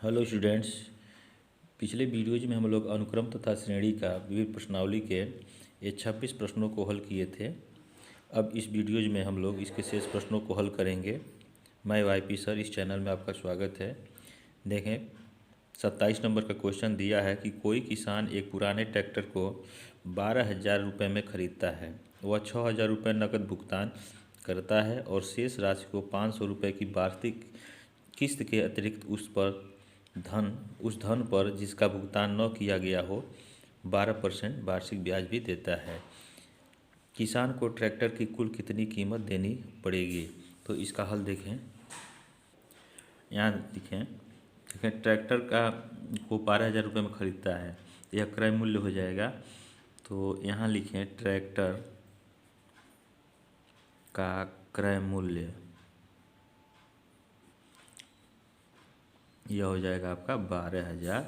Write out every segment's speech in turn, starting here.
Hello students. पिछले videos में हम लोग अनुक्रम तथा श्रेणी का विविध प्रश्नावली के ये 26 प्रश्नों को हल किए थे। अब इस वीडियोज में हम लोग इसके शेष प्रश्नों को हल करेंगे। मैं वाईपी सर, इस चैनल में आपका स्वागत है। देखें, 27 नंबर का क्वेश्चन दिया है कि कोई किसान एक पुराने ट्रैक्टर को 12,000 रुपये में ख़रीदता है। वह 6,000 रुपये नकद भुगतान करता है और शेष राशि को 500 रुपये की वार्षिक किस्त के अतिरिक्त उस धन पर जिसका भुगतान न किया गया हो 12% वार्षिक ब्याज भी देता है। किसान को ट्रैक्टर की कुल कितनी कीमत देनी पड़ेगी? तो इसका हल देखें। यहाँ देखें ट्रैक्टर को 12,000 रुपये में ख़रीदता है, यह क्रय मूल्य हो जाएगा। तो यहाँ लिखें ट्रैक्टर का क्रय मूल्य, यह हो जाएगा आपका 12,000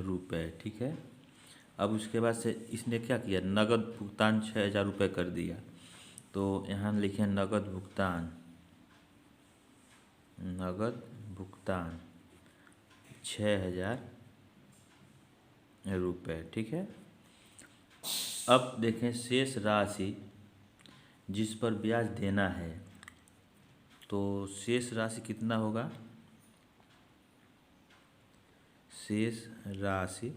रुपये। ठीक है। अब उसके बाद से इसने क्या किया, नगद भुगतान 6,000 रुपये कर दिया। तो यहाँ लिखें नगद भुगतान 6,000 रुपये। ठीक है। अब देखें शेष राशि जिस पर ब्याज देना है, तो शेष राशि कितना होगा? शेष राशि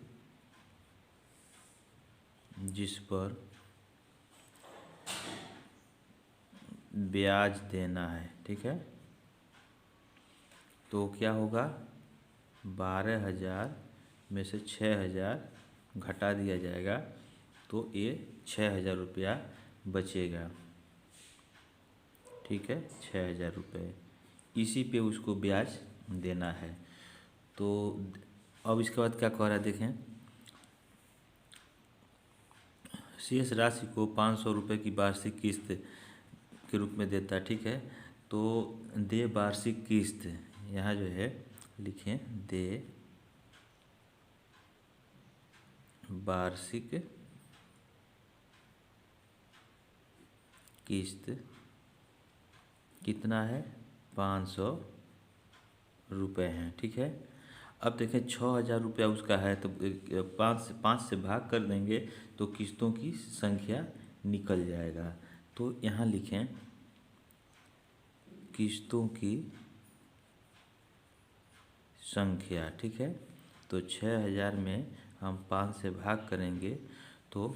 जिस पर ब्याज देना है, ठीक है, तो क्या होगा, 12,000 में से 6,000 घटा दिया जाएगा, तो ये 6,000 रुपया बचेगा। ठीक है, 6,000 रुपये इसी पे उसको ब्याज देना है। तो अब इसके बाद क्या कह रहा है, देखें, शेष राशि को 500 रुपये की वार्षिक किस्त के रूप में देता है। ठीक है। तो दे वार्षिक किस्त, यहाँ जो है लिखें दे वार्षिक किस्त कितना है, 500 रुपये हैं। ठीक है। अब देखें 6,000 रुपया उसका है, तो 5 से भाग कर देंगे तो किस्तों की संख्या निकल जाएगा। तो यहाँ लिखें किस्तों की संख्या। ठीक है। तो 6,000 में हम 5 से भाग करेंगे तो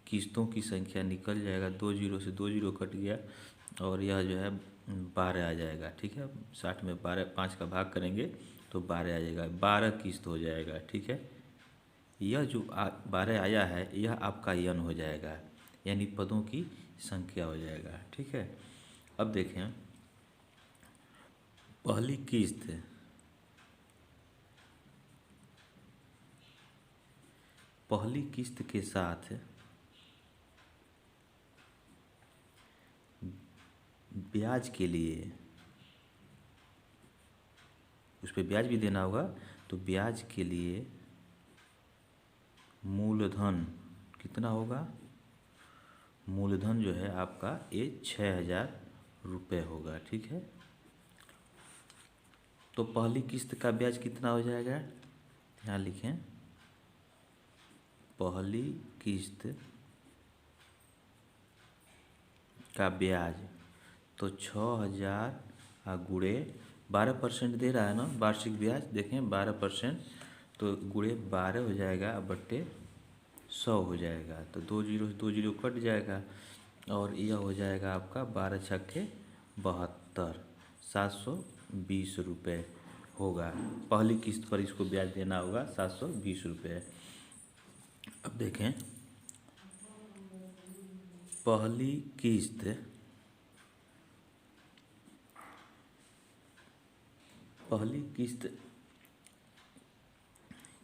किस्तों की संख्या निकल जाएगा। 2 जीरो से 2 जीरो कट गया और यह जो है 12 आ जाएगा। ठीक है। 60 में 5 का भाग करेंगे तो 12 आ जाएगा, 12 किस्त हो जाएगा। ठीक है। यह जो 12 आया है, यह आपका यन हो जाएगा, यानी पदों की संख्या हो जाएगा। ठीक है। अब देखें पहली किस्त के साथ ब्याज के लिए, उस पर ब्याज भी देना होगा, तो ब्याज के लिए मूलधन कितना होगा? मूलधन जो है आपका ये 6,000 रुपये होगा। ठीक है। तो पहली किस्त का ब्याज कितना हो जाएगा, यहाँ लिखें पहली किस्त का ब्याज, तो 6,000 गुणे 12% दे रहा है ना वार्षिक ब्याज, देखें 12%, तो गुणे 12 हो जाएगा, बट्टे 100 हो जाएगा। तो 2 जीरो से 2 जीरो कट जाएगा और यह हो जाएगा आपका 12 छक्के 72, 720 रुपये होगा। पहली किस्त पर इसको ब्याज देना होगा 720 रुपये। अब देखें पहली किस्त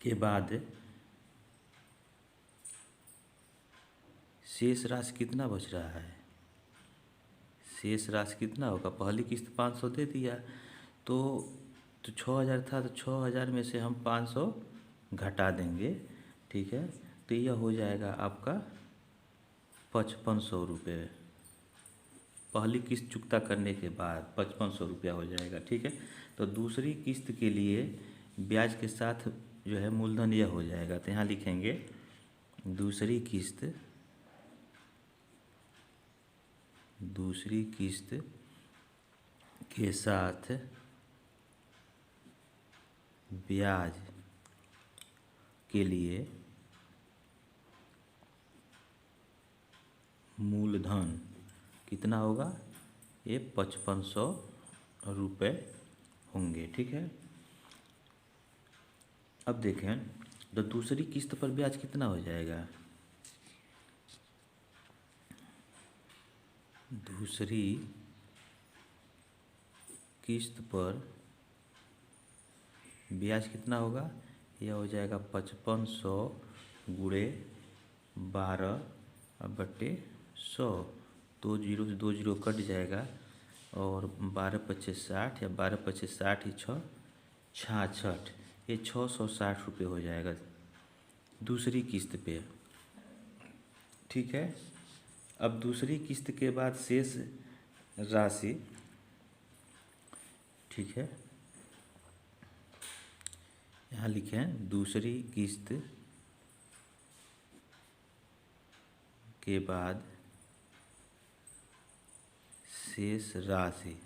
के बाद शेष राशि कितना बच रहा है? शेष राशि कितना होगा? पहली किस्त 500 दे दिया, तो 6,000 था, तो 6,000 में से हम 500 घटा देंगे। ठीक है। तो यह हो जाएगा आपका 5,500 रुपये। पहली किस्त चुकता करने के बाद 5,500 रुपया हो जाएगा। ठीक है। तो दूसरी किस्त के लिए ब्याज के साथ जो है मूलधन यह हो जाएगा। तो यहाँ लिखेंगे दूसरी किस्त के साथ ब्याज के लिए मूलधन कितना होगा, ये 5500 रुपये होंगे। ठीक है। अब देखें तो दूसरी किस्त पर ब्याज कितना हो जाएगा। दूसरी किस्त पर ब्याज कितना होगा, यह हो जाएगा 5500 गुणे 12/100। 2 जीरो से 2 जीरो कट जाएगा और 12×5 = 60 या 12×5 = 6 66, ये 660 रुपये हो जाएगा दूसरी किस्त पे। ठीक है। अब दूसरी किस्त के बाद शेष राशि, ठीक है, यहाँ लिखें दूसरी किस्त के बाद शेष राशि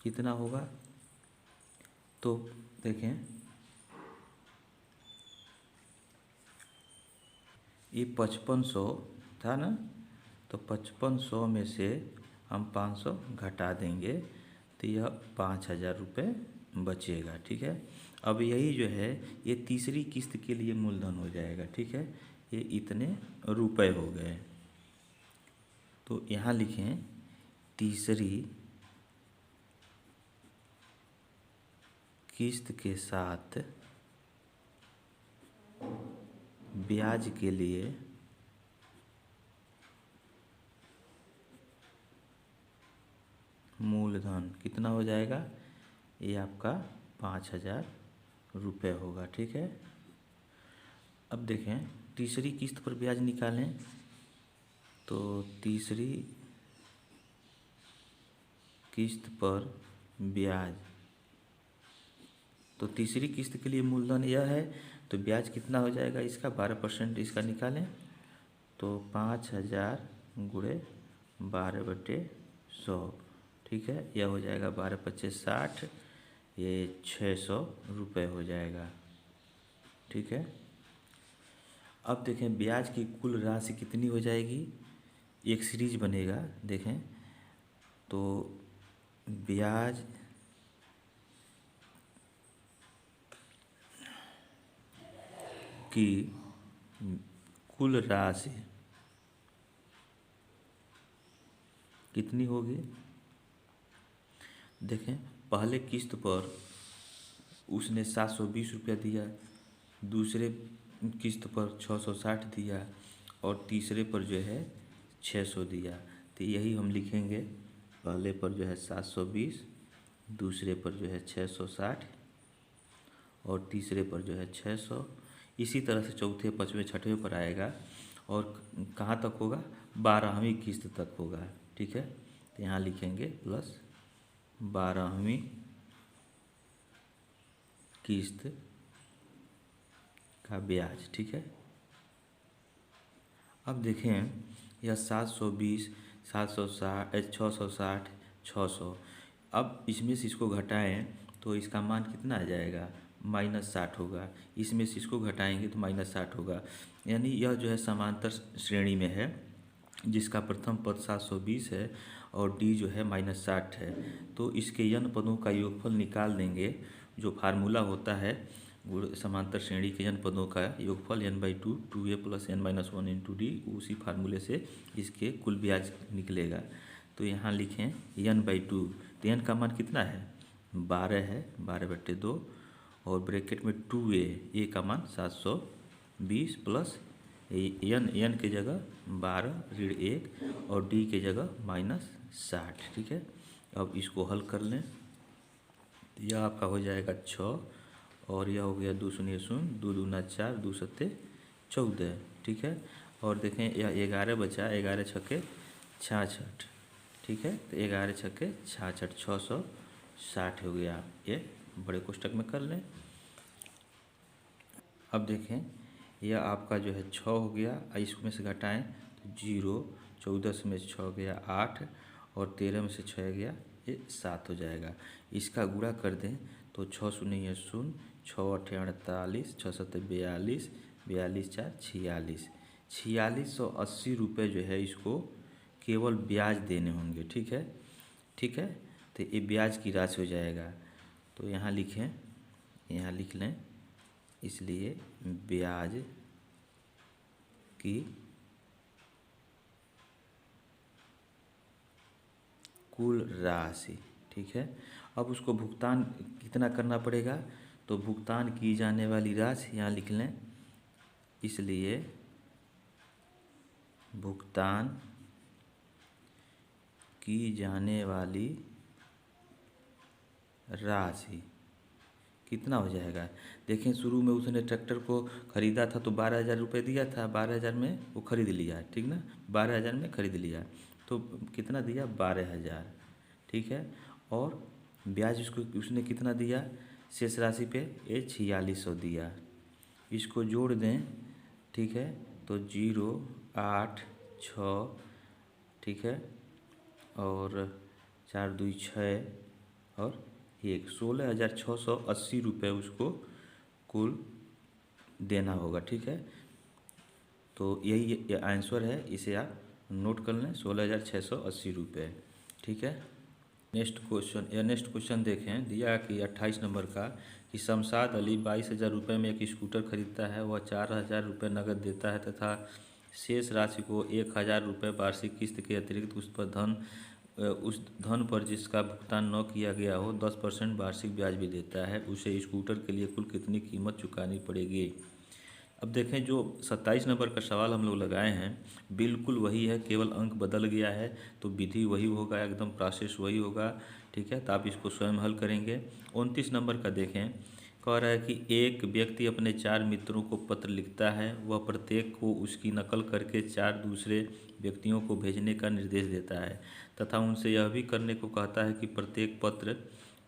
कितना होगा। तो देखें ये 5500 था ना, तो 5500 में से हम 500 घटा देंगे तो यह 5000 रुपये बचेगा। ठीक है। अब यही जो है ये तीसरी किस्त के लिए मूलधन हो जाएगा। ठीक है। ये इतने रुपए हो गए। तो यहाँ लिखें तीसरी किस्त के साथ ब्याज के लिए मूलधन कितना हो जाएगा, ये आपका 5000 रुपये होगा। ठीक है। अब देखें तीसरी किस्त पर ब्याज निकालें तो तीसरी किस्त पर ब्याज, तो तीसरी किस्त के लिए मूलधन यह है तो ब्याज कितना हो जाएगा इसका 12% इसका निकालें तो 5000 गुणे 12/100। ठीक है। यह हो जाएगा 12×5 = 60, ये 600 रुपये हो जाएगा। ठीक है। अब देखें ब्याज की कुल राशि कितनी हो जाएगी, एक सीरीज बनेगा। देखें तो ब्याज की कुल राशि कितनी होगी। देखें पहले किस्त पर उसने 720 रुपया दिया, दूसरे किस्त पर 660 दिया और तीसरे पर जो है 600 दिया। तो यही हम लिखेंगे, पहले पर जो है 720, दूसरे पर जो है 660 और तीसरे पर जो है 600। इसी तरह से चौथे, पाँचवें, छठवें पर आएगा और कहाँ तक होगा, 12वीं किस्त तक होगा। ठीक है। तो यहाँ लिखेंगे प्लस 12वीं किस्त का ब्याज। ठीक है। अब देखें यह 720, 760, 660, 600, अब इसमें से इसको घटाएं तो इसका मान कितना आ जाएगा, -60 होगा। इसमें से इसको घटाएंगे तो -60 होगा। यानी यह जो है समांतर श्रेणी में है, जिसका प्रथम पद 720 है और डी जो है -60 है। तो इसके n पदों का योगफल निकाल देंगे। जो फार्मूला होता है समांतर श्रेणी के n पदों का योगफल n/2 2a + n-1 × d, उसी फार्मूले से इसके कुल ब्याज निकलेगा। तो यहाँ लिखें n/2, तो n का मान कितना है, 12 है, 12/2 और ब्रैकेट में 2a, a का मान 720 प्लस n के जगह 12 ऋण 1 और d के जगह -60। ठीक है। अब इसको हल कर लें, यह आपका हो जाएगा 6 और यह हो गया 2 शून्य 0, 2 दूना 4, 2 सत्ते 14। ठीक है। और देखें यह 11 बचा, 11 छक्के 66। ठीक है। तो 11 छक्के 66, 60 हो गया। ये बड़े कोष्टक में कर लें। अब देखें यह आपका जो है 6 हो गया, इसमें से घटाएं तो 0, 14 में से 6 गया 8 और 13 में से 6 गया ये 7 हो जाएगा। इसका गुणा कर दें तो 6 शून्य ये 0, 6 8 48, 6 7 42, 42 4 46, 4680 रुपये जो है इसको केवल ब्याज देने होंगे। ठीक है, ठीक है। तो ये ब्याज की राशि हो जाएगा। तो यहाँ लिखें, यहाँ लिख लें, इसलिए ब्याज की कुल राशि। ठीक है, अब उसको भुगतान कितना करना पड़ेगा, तो भुगतान की जाने वाली राशि यहाँ लिख लें, इसलिए भुगतान की जाने वाली राशि कितना हो जाएगा। देखें शुरू में उसने ट्रैक्टर को ख़रीदा था तो 12,000 रुपये दिया था, 12,000 में वो ख़रीद लिया, ठीक ना, 12,000 में ख़रीद लिया तो कितना दिया, 12,000। ठीक है, और ब्याज उसने कितना दिया शेष राशि पे, ये 4600 दिया। इसको जोड़ दें, ठीक है, तो 0 8 6, ठीक है, और 4 2 6 और 1, 16,680 रुपये उसको कुल देना होगा। ठीक है, तो यही आंसर है, इसे आप नोट कर लें, 16,680 रुपये। ठीक है, नेक्स्ट क्वेश्चन देखें। दिया कि 28 नंबर का कि शमशाद अली 22,000 रुपये में एक स्कूटर खरीदता है, वह 4,000 रुपये नकद देता है तथा शेष राशि को 1,000 रुपये वार्षिक किस्त के अतिरिक्त उस धन पर जिसका भुगतान न किया गया हो 10% वार्षिक ब्याज भी देता है। उसे स्कूटर के लिए कुल कितनी कीमत चुकानी पड़ेगी। अब देखें जो 27 नंबर का सवाल हम लोग लगाए हैं बिल्कुल वही है, केवल अंक बदल गया है, तो विधि वही होगा, एकदम प्रोसेस वही होगा। ठीक है, तो आप इसको स्वयं हल करेंगे। 29 नंबर का देखें, कह रहा है कि एक व्यक्ति अपने 4 मित्रों को पत्र लिखता है, वह प्रत्येक को उसकी नकल करके 4 दूसरे व्यक्तियों को भेजने का निर्देश देता है तथा उनसे यह भी करने को कहता है कि प्रत्येक पत्र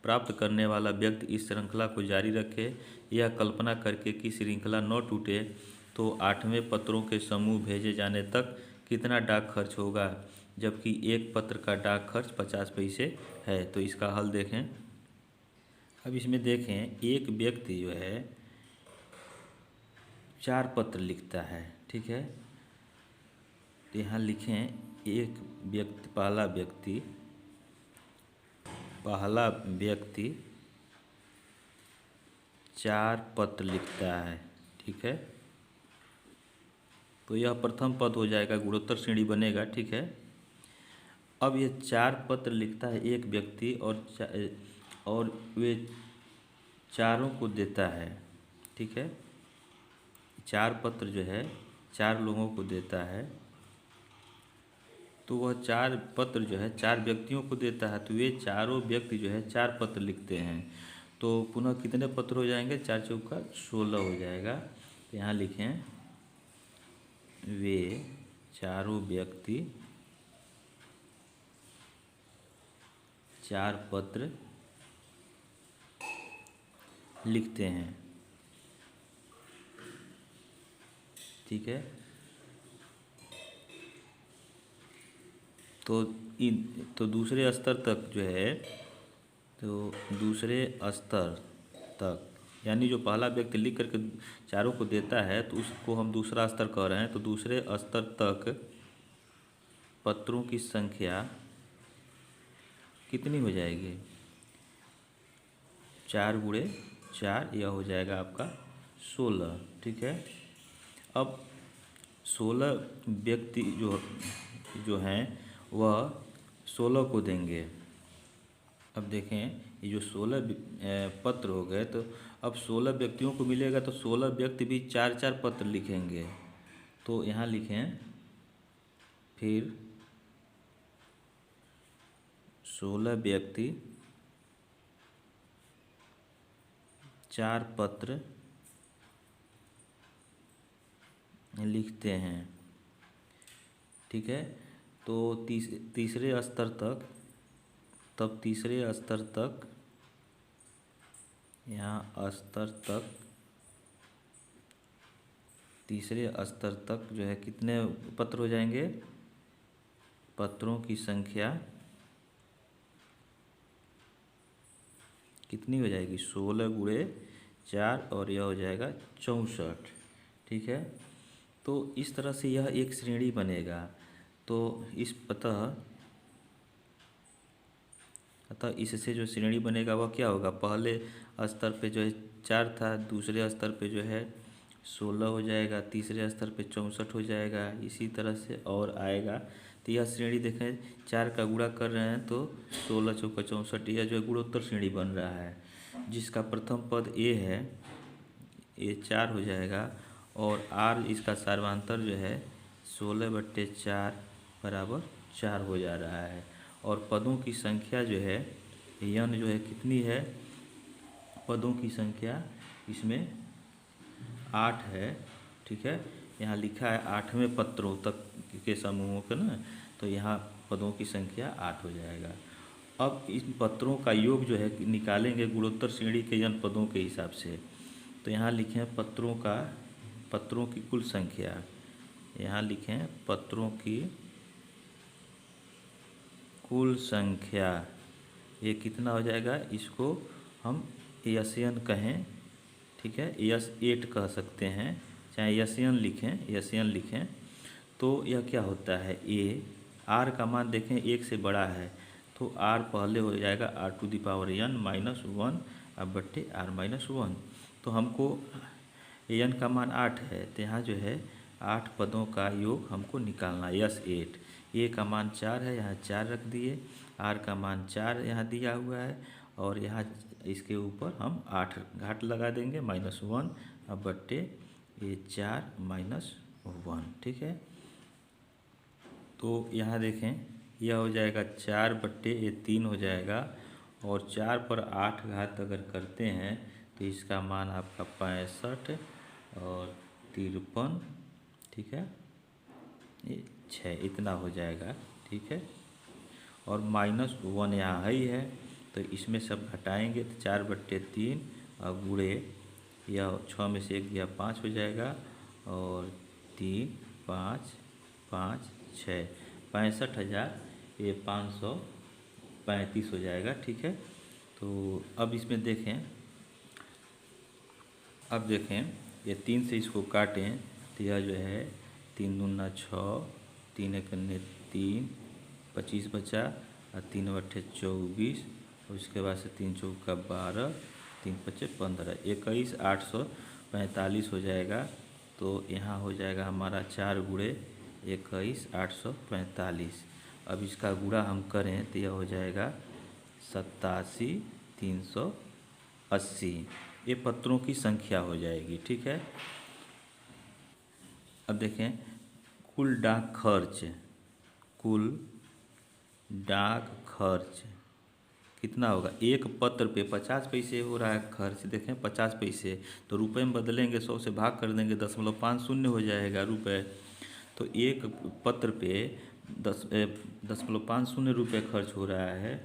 प्राप्त करने वाला व्यक्ति इस श्रृंखला को जारी रखे। यह कल्पना करके कि श्रृंखला न टूटे तो 8वें पत्रों के समूह भेजे जाने तक कितना डाक खर्च होगा, जबकि एक पत्र का डाक खर्च 50 पैसे है। तो इसका हल देखें। अब इसमें देखें एक व्यक्ति जो है 4 पत्र लिखता है, ठीक है, तो यहाँ लिखें एक व्यक्ति, पहला व्यक्ति 4 पत्र लिखता है। ठीक है, तो यह प्रथम पद हो जाएगा, गुणोत्तर श्रेणी बनेगा। ठीक है, अब ये 4 पत्र लिखता है एक व्यक्ति और वे चारों को देता है। ठीक है, 4 पत्र जो है 4 लोगों को देता है, तो वह 4 पत्र जो है 4 व्यक्तियों को देता है, तो वे चारों व्यक्ति जो है 4 पत्र लिखते हैं। तो पुनः कितने पत्र हो जाएंगे, 4 चौका 16 हो जाएगा। तो यहाँ लिखें वे चारों व्यक्ति 4 पत्र लिखते हैं। ठीक है, तो दूसरे स्तर तक जो है, तो दूसरे स्तर तक यानी जो पहला व्यक्ति लिख करके चारों को देता है तो उसको हम दूसरा स्तर कह रहे हैं। तो दूसरे स्तर तक पत्रों की संख्या कितनी हो जाएगी, 4 गुणे 4, यह हो जाएगा आपका 16। ठीक है, अब 16 व्यक्ति जो हैं वह 16 को देंगे। अब देखें ये जो 16 पत्र हो गए, तो अब 16 व्यक्तियों को मिलेगा, तो 16 व्यक्ति भी 4 पत्र लिखेंगे। तो यहाँ लिखें फिर 16 व्यक्ति 4 पत्र लिखते हैं। ठीक है, तो तीसरे स्तर तक यहाँ स्तर तक, तीसरे स्तर तक जो है कितने पत्र हो जाएंगे, पत्रों की संख्या कितनी हो जाएगी, 16 गुणे 4 और यह हो जाएगा 64। ठीक है, तो इस तरह से यह एक श्रेणी बनेगा। तो इस अतः इससे जो श्रेणी बनेगा वह क्या होगा, पहले स्तर पे जो है 4 था, दूसरे स्तर पे जो है 16 हो जाएगा, तीसरे स्तर पे 64 हो जाएगा, इसी तरह से और आएगा। तो यह श्रेणी देखें 4 का गुणा कर रहे हैं तो 16 चौका 64, यह जो है गुणोत्तर श्रेणी बन रहा है, जिसका प्रथम पद ए है, ये 4 हो जाएगा और आर इसका सर्वांतर जो है 16/4 बराबर 4 हो जा रहा है। और पदों की संख्या जो है यन जो है कितनी है, पदों की संख्या इसमें 8 है। ठीक है, यहाँ लिखा है 8वें पत्रों तक के समूहों का ना, तो यहाँ पदों की संख्या 8 हो जाएगा। अब इन पत्रों का योग जो है निकालेंगे गुणोत्तर श्रेणी के यन पदों के हिसाब से। तो यहाँ लिखें पत्रों की कुल संख्या, यहाँ लिखें पत्रों की कुल संख्या, ये कितना हो जाएगा, इसको हम यसयन कहें। ठीक है, S8 कह सकते हैं, चाहे यसयन लिखें। तो यह क्या होता है, ए आर का मान देखें 1 से बड़ा है तो आर पहले हो जाएगा r⁻n-1 अब बट्टे r-1। तो हमको n का मान 8 है, तो यहाँ जो है 8 पदों का योग हमको निकालना है, S8। ए का मान 4 है, यहाँ 4 रख दिए, आर का मान 4 यहाँ दिया हुआ है और यहाँ इसके ऊपर हम 8 घाट लगा देंगे -1 अब बट्टे ये 4-1। ठीक है, तो यहाँ देखें यह हो जाएगा 4/3 हो जाएगा और 4 पर 8 घात अगर करते हैं तो इसका मान आपका 65 और 53। ठीक है, ये 6 इतना हो जाएगा। ठीक है, और -1 यहाँ ही है तो इसमें सब घटाएंगे तो 4/3 और गुणे यह 6 में से 1 गया 5 हो जाएगा और 3 5 5 6 65,535 हो जाएगा। ठीक है, तो अब इसमें देखें, अब देखें ये 3 से इसको काटें तो यह जो है 3 दूना 6, 3 एकन्ने 3, 25 बचा और 3/24 और उसके बाद से 3 चौका 12, 3 पचे 15, 21,845 हो जाएगा। तो यहाँ हो जाएगा हमारा 4 गुणे 21,845। अब इसका गुणा हम करें तो यह हो जाएगा 87,380, ये पत्रों की संख्या हो जाएगी। ठीक है, अब देखें कुल डाक खर्च कितना होगा, एक पत्र पे 50 पैसे हो रहा है खर्च, देखें 50 पैसे, तो रुपए में बदलेंगे 100 से भाग कर देंगे 0.50 हो जाएगा रुपए। तो एक पत्र पे 10.50 रुपये खर्च हो रहा है,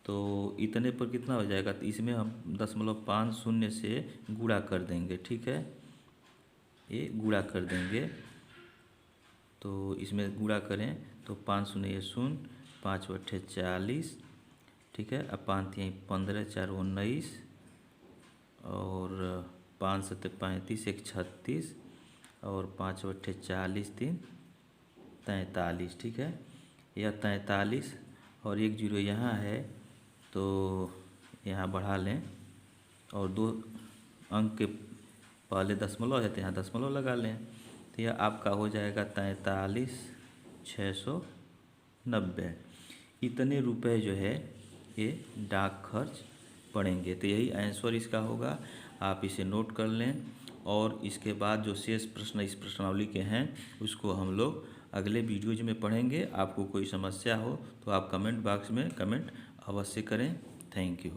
तो इतने पर कितना हो जाएगा, तो इसमें हम 0.50 से गुणा कर देंगे। ठीक है, ये गुणा कर देंगे, तो इसमें गुणा करें तो 5 शून्य 0, 5/40। ठीक है, अब 5 यहीं 15, 4 19 और 5 7 35, 1 36 और 5/40 3 43। ठीक है, यह 43 और 1 जीरो यहाँ है तो यहाँ बढ़ा लें और 2 अंक के पहले दशमलव है तो यहाँ दशमलव लगा लें, तो यह आपका हो जाएगा 43,690। इतने रुपए जो है ये डाक खर्च पड़ेंगे। तो यही आंसर इसका होगा, आप इसे नोट कर लें। और इसके बाद जो शेष प्रश्न इस प्रश्नावली के हैं उसको हम लोग अगले वीडियोज में पढ़ेंगे। आपको कोई समस्या हो तो आप कमेंट बॉक्स में कमेंट अवश्य करें। Thank you.